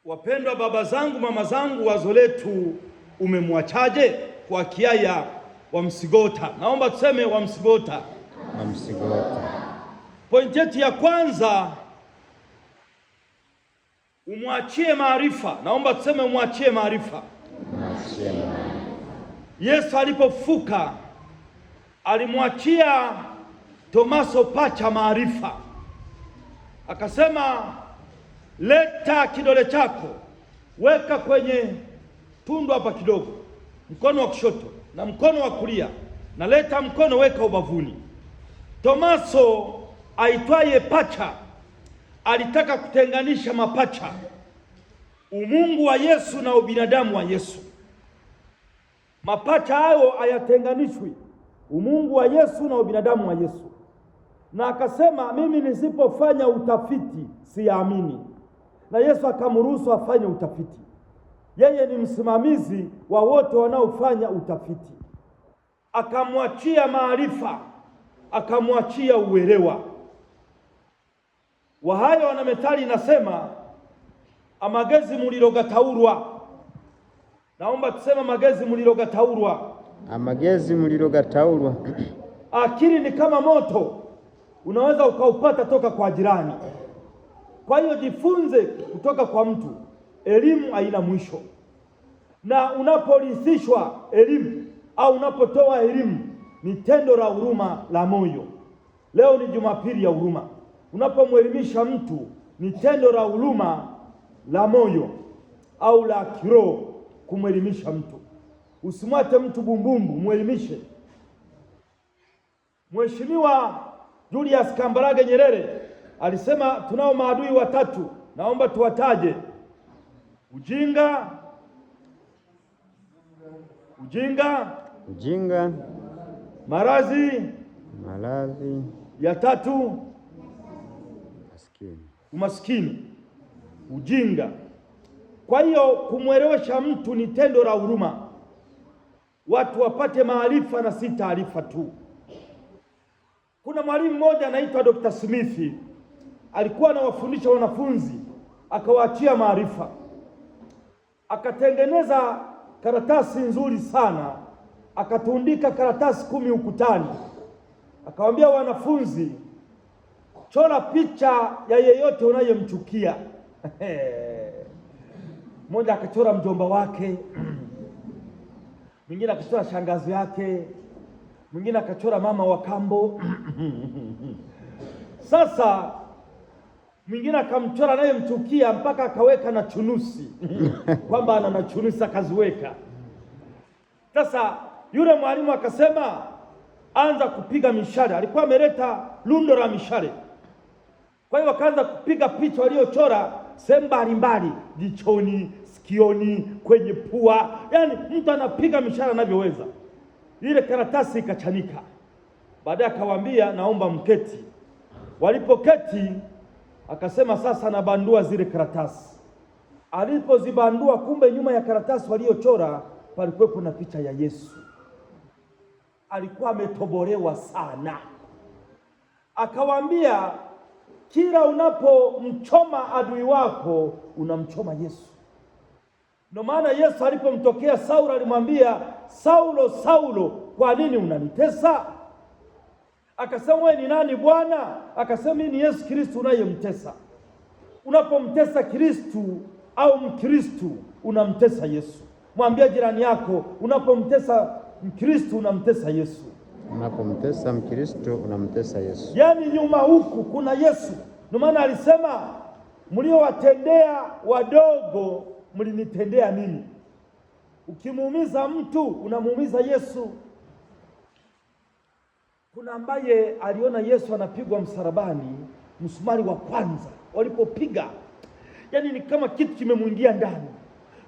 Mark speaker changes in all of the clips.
Speaker 1: Wapendwa baba zangu, mama zangu, wazo letu umemwachaje? Kwa Kiaya wa Msigota. Naomba tuseme wa Msigota.
Speaker 2: Wa Msigota.
Speaker 1: Pointi yetu ya kwanza, umwachie maarifa. Naomba tuseme umwachie maarifa. Yesu alipofufuka alimwachia Tomaso pacha maarifa, akasema, leta kidole chako, weka kwenye tundu hapa kidogo, mkono wa kushoto na mkono wa kulia, na leta mkono, weka ubavuni. Tomaso aitwaye pacha alitaka kutenganisha mapacha, umungu wa Yesu na ubinadamu wa Yesu. Mapacha hayo hayatenganishwi, umungu wa Yesu na ubinadamu wa Yesu. Na akasema, mimi nisipofanya utafiti siamini. Na Yesu akamruhusu afanye utafiti. Yeye ni msimamizi wa wote wanaofanya utafiti. Akamwachia maarifa, akamwachia uelewa. Wahayo wana methali inasema, amagezi muliro gataurwa. Naomba tuseme amagezi muliro gataurwa.
Speaker 2: Amagezi muliro gataurwa.
Speaker 1: Akili ni kama moto, unaweza ukaupata toka kwa jirani. Kwa hiyo jifunze kutoka kwa mtu. Elimu haina mwisho, na unaporithishwa elimu au unapotoa elimu ni tendo la huruma la moyo. Leo ni Jumapili ya huruma. Unapomwelimisha mtu ni tendo la huruma la moyo au la kiroho kumwelimisha mtu. Usimwate mtu bumbumbu, mwelimishe. Mheshimiwa Julius Kambarage Nyerere alisema tunao maadui watatu, naomba tuwataje. Ujinga, maradhi, ya tatu umaskini. Ujinga. Kwa hiyo kumwelewesha mtu ni tendo la huruma, watu wapate maarifa na si taarifa tu. Kuna mwalimu mmoja anaitwa Dr. Smith, alikuwa anawafundisha wanafunzi, akawaachia maarifa. Akatengeneza karatasi nzuri sana, akatundika karatasi 10 ukutani. Akawaambia wanafunzi, chora picha ya yeyote unayemchukia. Mmoja akachora mjomba wake, mwingine akachora shangazi yake, mwingine akachora mama wa kambo. Sasa mwingine akamchora naye mchukia mpaka akaweka na chunusi kwamba ana na chunusi akaziweka. Sasa yule mwalimu akasema, anza kupiga mishale. Alikuwa ameleta lundo la mishale. Kwa hiyo akaanza kupiga picha waliochora sehemu mbalimbali, jichoni, sikioni, kwenye pua. Yaani mtu anapiga mishale anavyoweza. Ile karatasi ikachanika. Baadaye akawaambia, naomba mketi. Walipoketi akasema, sasa nabandua zile karatasi. Alipozibandua, kumbe nyuma ya karatasi waliochora palikuwepo na picha ya Yesu. Alikuwa ametobolewa sana. Akawaambia, kila unapomchoma adui wako unamchoma Yesu. Ndio maana Yesu alipomtokea Saulo alimwambia, Saulo, Saulo, kwa nini unanitesa? Akasema, wewe ni nani Bwana? Akasema, mimi ni Yesu Kristo unayemtesa. Unapomtesa Kristo au Mkristo unamtesa Yesu. Mwambie jirani yako, unapomtesa Mkristo unamtesa Yesu.
Speaker 2: Unapomtesa Mkristo unamtesa Yesu.
Speaker 1: Yaani nyuma huku kuna Yesu. Ndio maana alisema, mliowatendea wadogo mlinitendea mimi. Ukimuumiza mtu unamuumiza Yesu. Kuna ambaye aliona Yesu anapigwa msalabani, msumari wa kwanza walipopiga, yaani ni kama kitu kimemwingia ndani.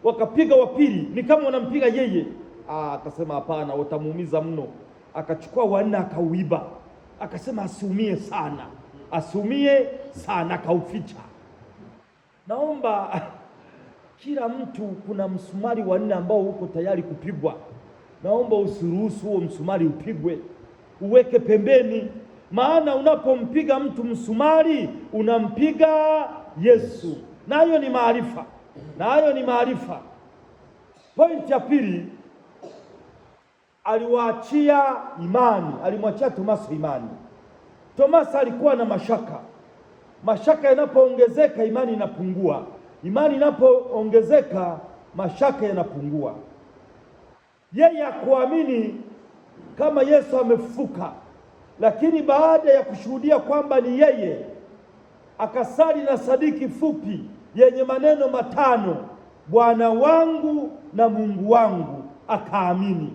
Speaker 1: Wakapiga wa pili, ni kama wanampiga yeye. Akasema hapana, watamuumiza mno. Akachukua wanne akauiba. Akasema asiumie sana, akauficha. Naomba kila mtu, kuna msumari wa 4 ambao uko tayari kupigwa. Naomba usiruhusu huo msumari upigwe, uweke pembeni. Maana unapompiga mtu msumari unampiga Yesu, na hiyo ni maarifa. na hayo ni maarifa. Pointi ya pili, aliwaachia imani, alimwachia Tomaso imani. Tomaso alikuwa na mashaka. Mashaka yanapoongezeka imani inapungua, imani inapoongezeka mashaka yanapungua. Yeye hakuamini kama Yesu amefufuka, lakini baada ya kushuhudia kwamba ni yeye, akasali na sadiki fupi yenye maneno matano, Bwana wangu na Mungu wangu, akaamini.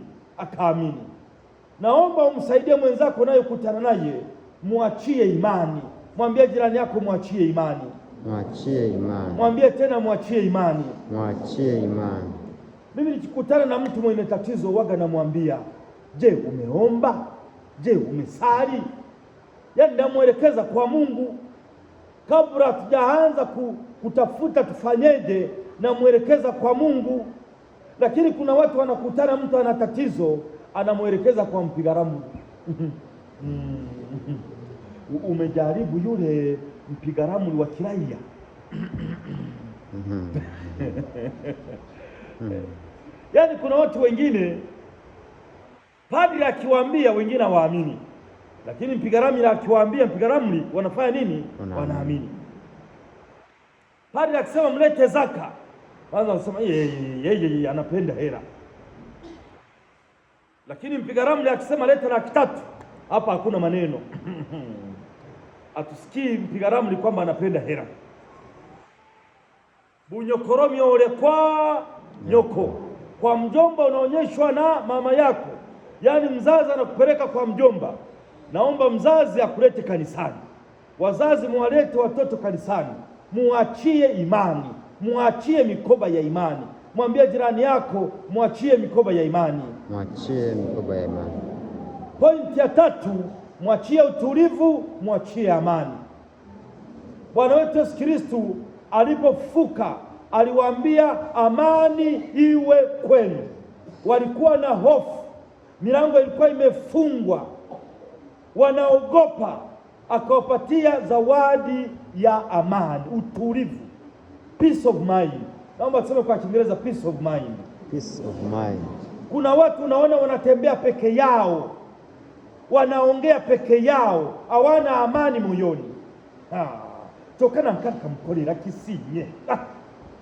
Speaker 1: Naomba umsaidie mwenzako unayekutana naye, muachie imani. Mwambie jirani yako muachie imani.
Speaker 2: Mwachie imani.
Speaker 1: Mwambie tena muachie imani.
Speaker 2: Mwachie imani.
Speaker 1: Mimi nikikutana na mtu mwenye tatizo waga namwambia, je, umeomba? Je, umesali? Yaani namwelekeza kwa Mungu. Kabla tujaanza kutafuta tufanyeje, namwelekeza kwa Mungu. Lakini kuna watu wanakutana, mtu ana tatizo anamwelekeza kwa mpiga ramli. Umejaribu yule mpiga ramli wa kiraia? Yaani kuna watu wengine padri akiwaambia wengine hawaamini, lakini mpiga ramli akiwaambia mpiga ramli wanafanya nini? Wanaamini. Padri akisema mlete zaka, kwanza wanasema yeye anapenda hela. Lakini mpiga ramli akisema leta 300, hapa hakuna maneno. Atusikii mpiga ramli kwamba anapenda hela. Bunyokoromyo ule kwa nyoko, kwa mjomba unaonyeshwa na mama yako. Yaani mzazi anakupeleka kwa mjomba, naomba mzazi akulete kanisani. Wazazi muwalete watoto kanisani, muachie imani, muachie mikoba ya imani. Mwambie jirani yako muachie mikoba ya imani.
Speaker 2: Mwachie mikoba ya imani.
Speaker 1: Pointi ya tatu, mwachie utulivu, mwachie amani. Bwana wetu Yesu Kristo alipofufuka aliwaambia amani iwe kwenu. Walikuwa na hofu, milango ilikuwa imefungwa, wanaogopa. Akawapatia zawadi ya amani, utulivu, peace of mind. Naomba tuseme kwa Kiingereza peace of mind.
Speaker 2: Peace of mind.
Speaker 1: Kuna watu unaona wanatembea peke yao, wanaongea peke yao, hawana amani moyoni. Tokana mkaka kamkolera kisinye.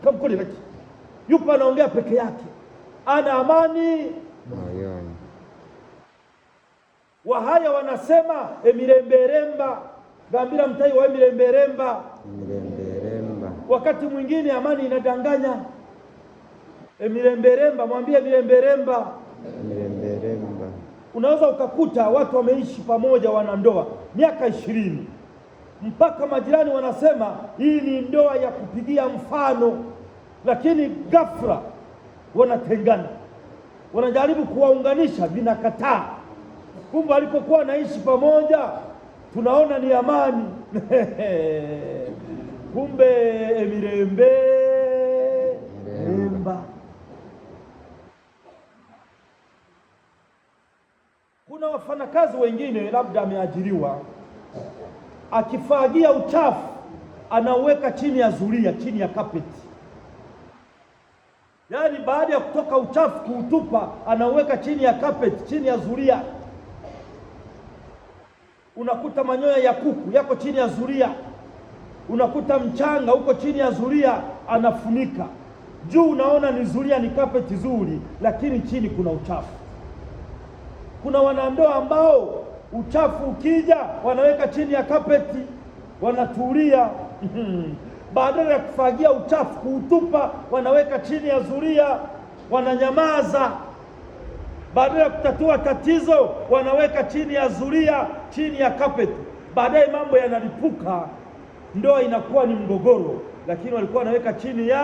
Speaker 1: Kamkolera ki. Yupo anaongea peke yake, ana amani
Speaker 2: moyoni.
Speaker 1: Wahaya wanasema emiremberemba, gambira mtai wa emiremberemba. Wakati mwingine amani inadanganya. Emiremberemba, mwambie emiremberemba. Unaweza ukakuta watu wameishi pamoja, wanandoa miaka 20, mpaka majirani wanasema hii ni ndoa ya kupigia mfano, lakini ghafla wanatengana. Wanajaribu kuwaunganisha, vinakataa. Kumbe alipokuwa wanaishi pamoja tunaona ni amani. Kumbe emiremberemba. Kuna wafanyakazi wengine, labda ameajiriwa, akifagia uchafu anaweka chini ya zulia, chini ya kapeti. Yaani baada ya kutoka uchafu kuutupa, anaweka chini ya kapeti, chini ya zulia. Unakuta manyoya ya kuku yako chini ya zulia, unakuta mchanga huko chini ya zulia, anafunika. Juu unaona ni zulia, ni kapeti zuri, lakini chini kuna uchafu. Kuna wanandoa ambao uchafu ukija wanaweka chini ya kapeti, wanatulia. Badala ya kufagia uchafu kuutupa, wanaweka chini ya zulia, wananyamaza. Badala ya kutatua tatizo, wanaweka chini ya zulia, chini ya kapeti. Baadaye mambo yanalipuka, ndoa inakuwa ni mgogoro, lakini walikuwa wanaweka chini ya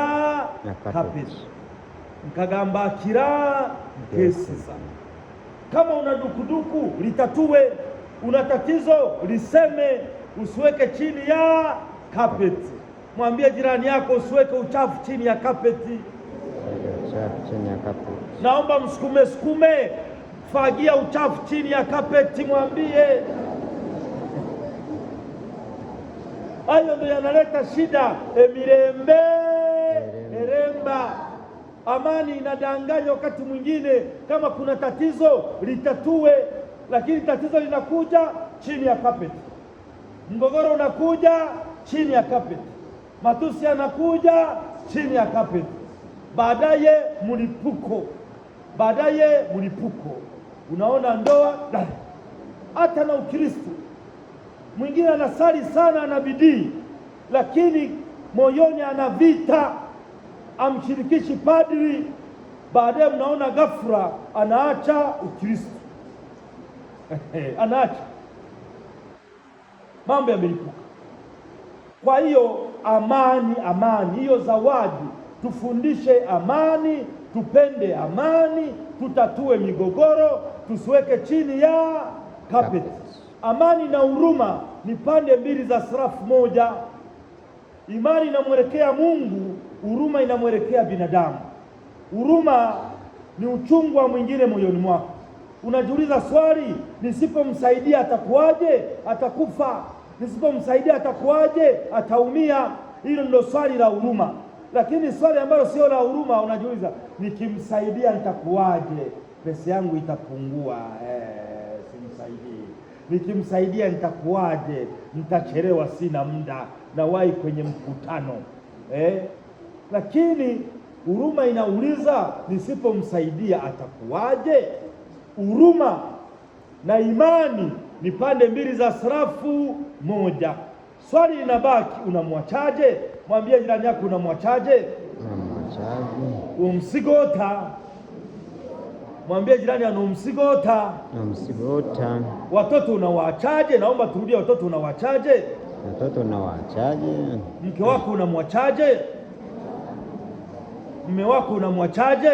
Speaker 1: kapeti. Mkagamba kila kesi sana. Kama una dukuduku litatue, una tatizo liseme, usiweke chini ya kapeti. Mwambie jirani yako usiweke uchafu chini ya kapeti. Naomba msukume, fagia uchafu chini ya kapeti, mwambie. Hayo ndio yanaleta shida. Emiremberemba. bora. Amani inadanganya wakati mwingine, kama kuna tatizo litatue, lakini tatizo linakuja chini ya kapeti. Mgogoro unakuja chini ya kapeti. Matusi yanakuja chini ya kapeti. Baadaye mlipuko. Unaona ndoa, hata na Ukristo. Mwingine anasali sana, ana bidii, lakini moyoni ana vita, amshirikishi padri. Baadaye mnaona ghafla anaacha Ukristo. Anaacha, mambo yamelipuka. Kwa hiyo amani hiyo zawadi, tufundishe amani, tupende amani, tutatue migogoro, tusiweke chini ya kapeti. Amani na huruma ni pande mbili za sarafu moja. Imani inamwelekea Mungu, huruma inamwelekea binadamu. Huruma ni uchungu wa mwingine moyoni mwako. Unajiuliza swali, nisipomsaidia atakuwaje? Atakufa. Nisipomsaidia atakuwaje? Ataumia. Hilo ndio swali la huruma. Lakini swali ambalo sio la huruma, unajiuliza, nikimsaidia nitakuwaje? Pesa yangu itapungua. Simsaidii. Nikimsaidia nitakuwaje? Nitachelewa, sina muda, nawahi kwenye mkutano. Lakini huruma inauliza, nisipomsaidia atakuwaje? Huruma na imani ni pande mbili za sarafu moja. Swali linabaki, unamwachaje? Mwambie jirani yako, unamwachaje? Umsigota. Mwambie jirani, anamsigota. Watoto unawaachaje? Naomba turudie, watoto unawaachaje? Mke wako unamwachaje? Mume wako unamwachaje?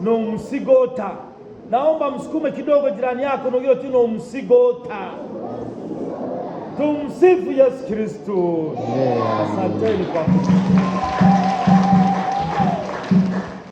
Speaker 1: No umsigota. Naomba msukume kidogo jirani yako, ndio tu no umsigota. Tumsifu Yesu Kristo. Asanteni kwa